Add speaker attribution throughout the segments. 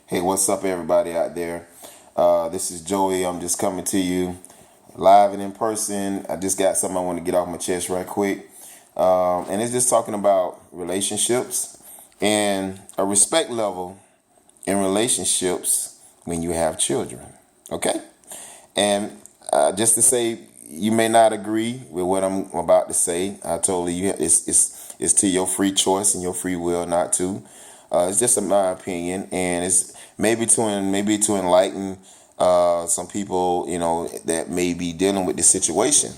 Speaker 1: Hey, what's up, everybody out there? This is Joey. I'm just coming to you live and in person. I just got something I want to get off my chest right quick. And it's just talking about relationships and a respect level in relationships when you have children. Okay? And just to say, you may not agree with what I'm about to say. I told you it's to your free choice and your free will not to. It's just my opinion, and it's maybe to enlighten some people, that may be dealing with this situation.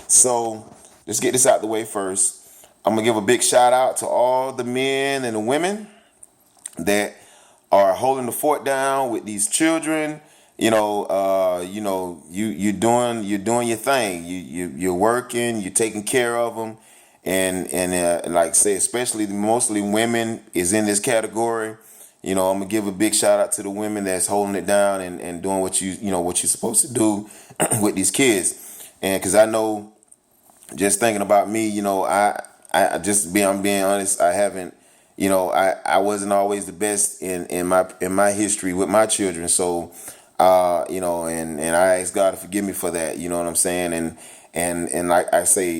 Speaker 1: So let's get this out the way first. I'm gonna give a big shout out to all the men and the women that are holding the fort down with these children. You're doing your thing. You're working. You're taking care of them, and like I say, especially mostly women is in this category. I'm gonna give a big shout out to the women that's holding it down and doing what what you're supposed to do with these kids. And because I know, just thinking about me, I'm being honest. I haven't, I wasn't always the best in my history with my children. So, and I ask God to forgive me for that. You know what I'm saying? And like I say,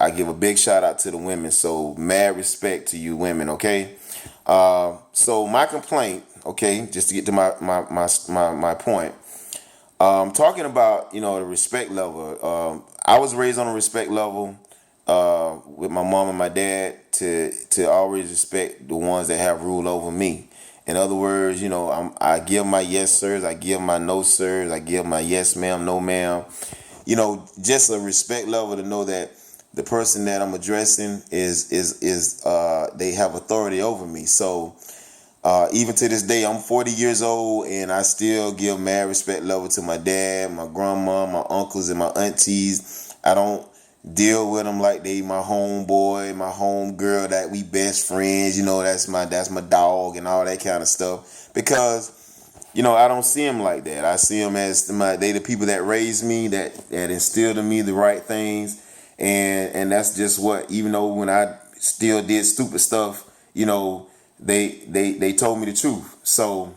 Speaker 1: I give a big shout out to the women. So mad respect to you women. Okay. So my complaint, okay, just to get to my point. Talking about the respect level. I was raised on a respect level with my mom and my dad to always respect the ones that have rule over me. In other words, I give my yes sirs, I give my no sirs, I give my yes ma'am, no ma'am. Just a respect level to know that the person that I'm addressing is they have authority over me. So even to this day, I'm 40 years old, and I still give mad respect level to my dad, my grandma, my uncles, and my aunties. I don't deal with them like they my homeboy, my home girl, that we best friends. That's my dog and all that kind of stuff. Because I don't see them like that. I see them as they the people that raised me, that instilled in me the right things, and that's just what. Even though when I still did stupid stuff, they told me the truth. So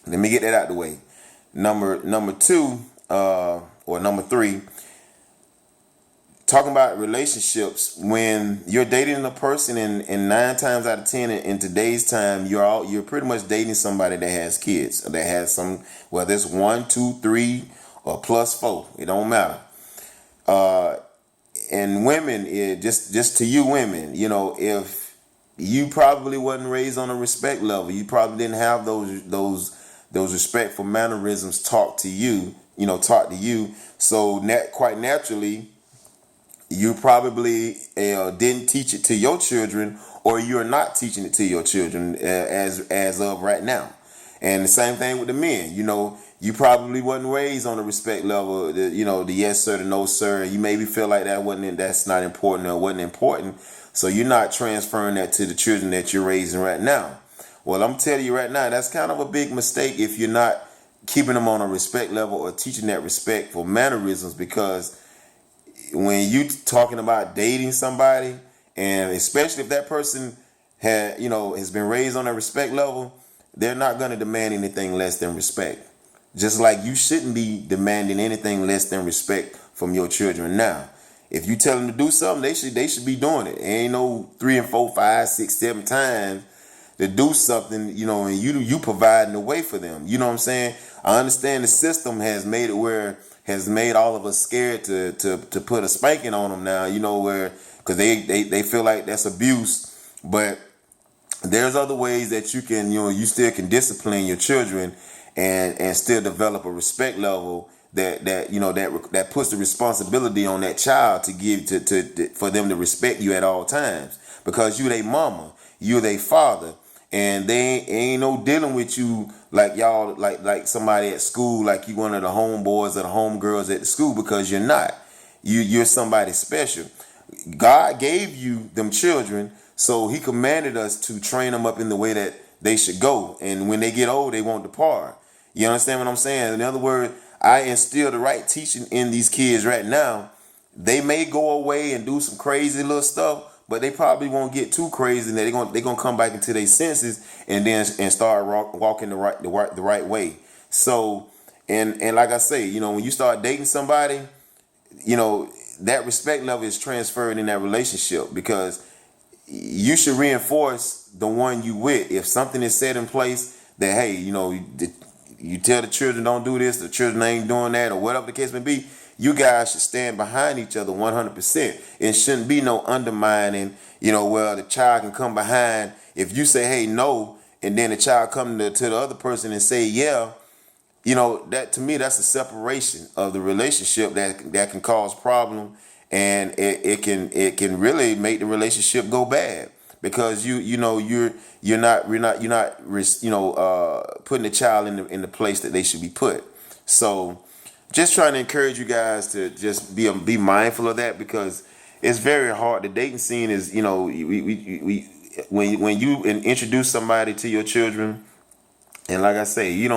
Speaker 1: let me get that out the way. Number two, or number three, talking about relationships. When you're dating a person, and 9 times out of 10 in today's time, you're pretty much dating somebody that has kids, that has some, whether it's 1, 2, 3, or plus 4. It don't matter. And women, just to you women, if you probably wasn't raised on a respect level, you probably didn't have those respectful mannerisms taught to you. So quite naturally, you probably didn't teach it to your children, or you're not teaching it to your children as of right now. And the same thing with the men. You probably wasn't raised on a respect level. The yes sir, the no sir. You maybe feel like that's not important or wasn't important. So you're not transferring that to the children that you're raising right now. Well, I'm telling you right now, that's kind of a big mistake if you're not keeping them on a respect level or teaching that respect for mannerisms. Because when you talking about dating somebody, and especially if that person has been raised on a respect level, they're not going to demand anything less than respect. Just like you shouldn't be demanding anything less than respect from your children now. If you tell them to do something, they should be doing it. Ain't no 3 and 4, 5, 6, 7 times to do something, and you providing the way for them. You know what I'm saying? I understand the system has made all of us scared to put a spanking on them now. Because they feel like that's abuse. But there's other ways that you still can discipline your children and still develop a respect level that puts the responsibility on that child to give for them to respect you at all times, because you their mama, you their father, and they ain't no dealing with you like y'all like somebody at school, like you one of the homeboys or the homegirls at the school, because you're not. You're somebody special. God gave you them children, so he commanded us to train them up in the way that they should go. And when they get old, they won't depart. You understand what I'm saying? In other words, I instill the right teaching in these kids right now. They may go away and do some crazy little stuff, but they probably won't get too crazy. And they're gonna come back into their senses and then and start walking the right way. So and like I say, when you start dating somebody, that respect level is transferred in that relationship, because you should reinforce the one you with. If something is set in place that, hey, you tell the children don't do this, the children ain't doing that, or whatever the case may be, you guys should stand behind each other 100%. It shouldn't be no undermining, where the child can come behind. If you say, hey, no, and then the child come to the other person and say, yeah, that to me, that's a separation of the relationship that can cause problem, and it can really make the relationship go bad, because you're not putting the child in the place that they should be put. So just trying to encourage you guys to just be mindful of that, because it's very hard. The dating scene is, we when you introduce somebody to your children. And like I say, a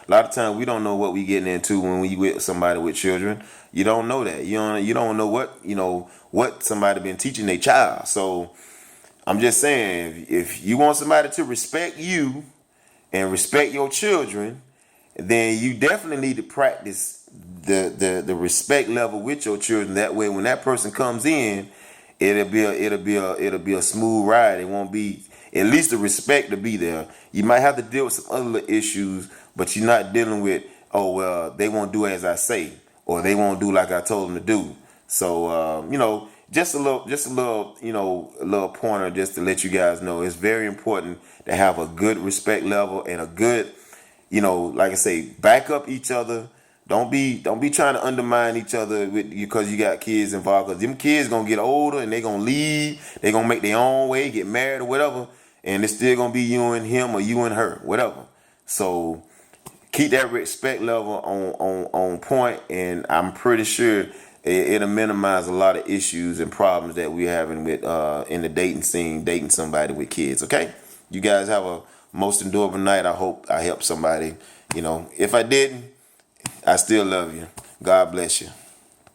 Speaker 1: lot of times we don't know what we getting into when we with somebody with children. You don't know that. You don't know what somebody been teaching their child. So I'm just saying, if you want somebody to respect you and respect your children, then you definitely need to practice the respect level with your children. That way, when that person comes in, it'll be a smooth ride. It won't be, at least the respect to be there. You might have to deal with some other issues, but you're not dealing with, oh well, they won't do as I say, or they won't do like I told them to do. So just a little a little pointer, just to let you guys know, it's very important to have a good respect level and a good, like I say, back up each other. Don't be trying to undermine each other because you got kids involved. Because them kids gonna get older and they gonna leave. They gonna make their own way, get married or whatever, and it's still gonna be you and him or you and her, whatever. So keep that respect level on point, and I'm pretty sure it'll minimize a lot of issues and problems that we're having with in the dating scene, dating somebody with kids. Okay, you guys have a most endurable night. I hope I helped somebody. If I didn't, I still love you. God bless you.